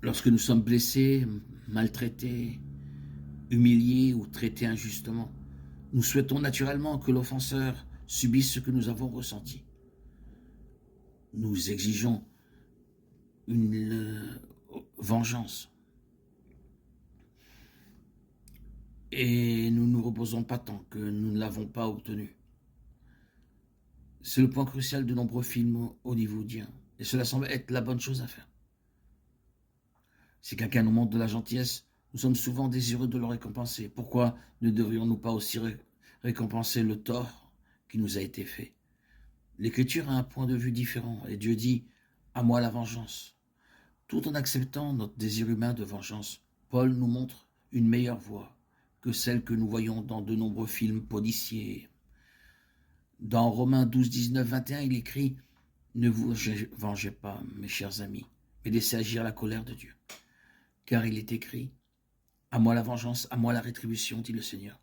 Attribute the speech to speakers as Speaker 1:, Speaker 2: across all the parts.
Speaker 1: Lorsque nous sommes blessés, maltraités, humiliés ou traités injustement, nous souhaitons naturellement que l'offenseur subisse ce que nous avons ressenti. Nous exigeons une vengeance. Et nous ne nous reposons pas tant que nous ne l'avons pas obtenue. C'est le point crucial de nombreux films hollywoodiens. Et cela semble être la bonne chose à faire. Si quelqu'un nous montre de la gentillesse, nous sommes souvent désireux de le récompenser. Pourquoi ne devrions-nous pas aussi récompenser le tort qui nous a été fait? L'Écriture a un point de vue différent et Dieu dit « à moi la vengeance ». Tout en acceptant notre désir humain de vengeance, Paul nous montre une meilleure voie que celle que nous voyons dans de nombreux films policiers. Dans Romains 12, 19, 21, il écrit « Ne vous vengez pas, mes chers amis, mais laissez agir la colère de Dieu. Car il est écrit « À moi la vengeance, à moi la rétribution, dit le Seigneur. »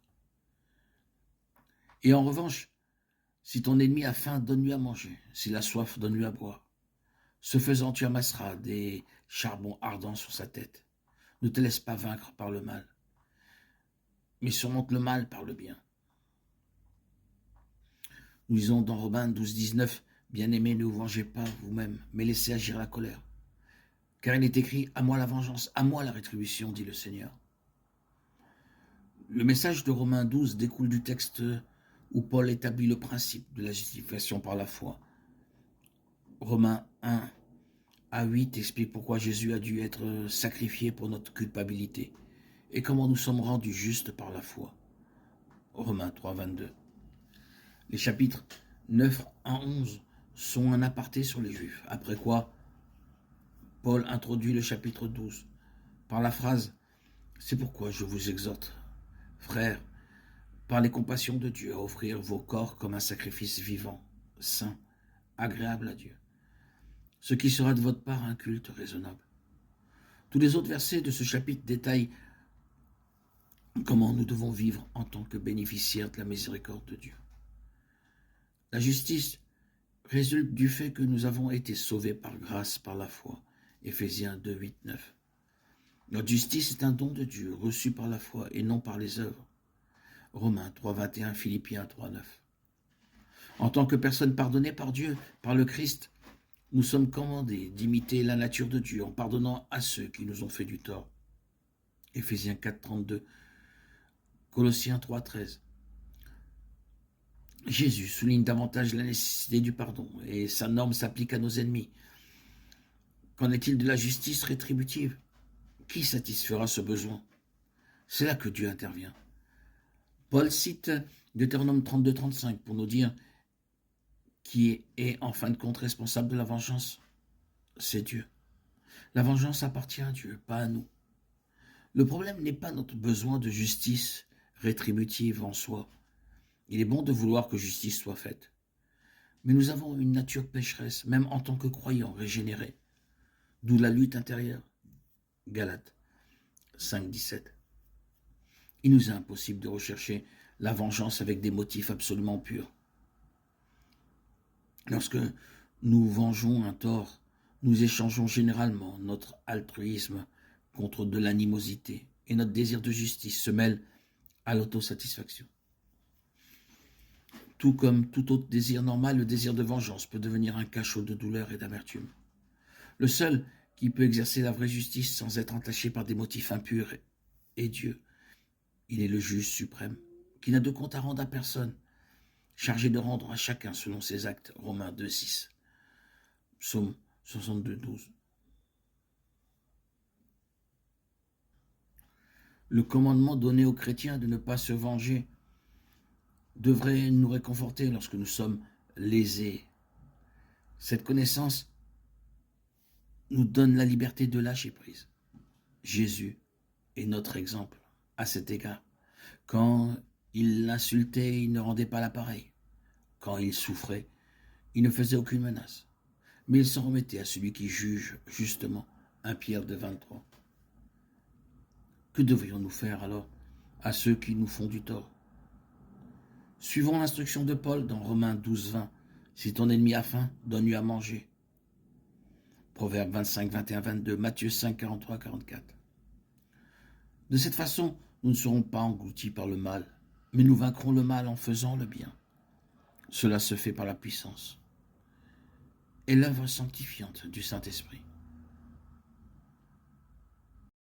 Speaker 1: Et en revanche, si ton ennemi a faim, donne-lui à manger. S'il a soif, donne-lui à boire. Ce faisant, tu amasseras des charbons ardents sur sa tête. Ne te laisse pas vaincre par le mal, mais surmonte le mal par le bien. Nous lisons dans Romains 12, 19, « Bien-aimés, ne vous vengez pas vous-même, mais laissez agir la colère. Car il est écrit, à moi la vengeance, à moi la rétribution, dit le Seigneur. » Le message de Romains 12 découle du texte où Paul établit le principe de la justification par la foi. Romains 1 à 8 explique pourquoi Jésus a dû être sacrifié pour notre culpabilité et comment nous sommes rendus justes par la foi. Romains 3, 22. Les chapitres 9 à 11 sont un aparté sur les Juifs, après quoi Paul introduit le chapitre 12 par la phrase « C'est pourquoi je vous exhorte, frères, par les compassions de Dieu, à offrir vos corps comme un sacrifice vivant, saint, agréable à Dieu, ce qui sera de votre part un culte raisonnable. » Tous les autres versets de ce chapitre détaillent comment nous devons vivre en tant que bénéficiaires de la miséricorde de Dieu. La justice résulte du fait que nous avons été sauvés par grâce, par la foi. Éphésiens 2, 8, 9. Notre justice est un don de Dieu, reçu par la foi et non par les œuvres. Romains 3, 21, Philippiens 3, 9. En tant que personnes pardonnées par Dieu, par le Christ, nous sommes commandés d'imiter la nature de Dieu en pardonnant à ceux qui nous ont fait du tort. Éphésiens 4, 32. Colossiens 3, 13. Jésus souligne davantage la nécessité du pardon et sa norme s'applique à nos ennemis. Qu'en est-il de la justice rétributive? Qui satisfera ce besoin? C'est là que Dieu intervient. Paul cite Deutéronome 32, 35 pour nous dire qui est en fin de compte responsable de la vengeance. C'est Dieu. La vengeance appartient à Dieu, pas à nous. Le problème n'est pas notre besoin de justice rétributive en soi. Il est bon de vouloir que justice soit faite. Mais nous avons une nature pécheresse, même en tant que croyants régénérés. D'où la lutte intérieure. Galates 5, 17. Il nous est impossible de rechercher la vengeance avec des motifs absolument purs. Lorsque nous vengeons un tort, nous échangeons généralement notre altruisme contre de l'animosité et notre désir de justice se mêle à l'autosatisfaction. Tout comme tout autre désir normal, le désir de vengeance peut devenir un cachot de douleur et d'amertume. Le seul qui peut exercer la vraie justice sans être entaché par des motifs impurs est Dieu. Il est le juge suprême, qui n'a de compte à rendre à personne, chargé de rendre à chacun selon ses actes. Romains 2, 6. Psaume 62, 12. Le commandement donné aux chrétiens de ne pas se venger devrait nous réconforter lorsque nous sommes lésés. Cette connaissance nous donne la liberté de lâcher prise. Jésus est notre exemple à cet égard. Quand il l'insultait, il ne rendait pas l'appareil. Quand il souffrait, il ne faisait aucune menace. Mais il s'en remettait à celui qui juge justement. 1 Pierre 2, 23. Que devrions-nous faire alors à ceux qui nous font du tort? Suivons l'instruction de Paul dans Romains 12, 20. Si ton ennemi a faim, donne-lui à manger. Proverbes 25, 21, 22, Matthieu 5, 43, 44. De cette façon, nous ne serons pas engloutis par le mal, mais nous vaincrons le mal en faisant le bien. Cela se fait par la puissance et l'œuvre sanctifiante du Saint-Esprit.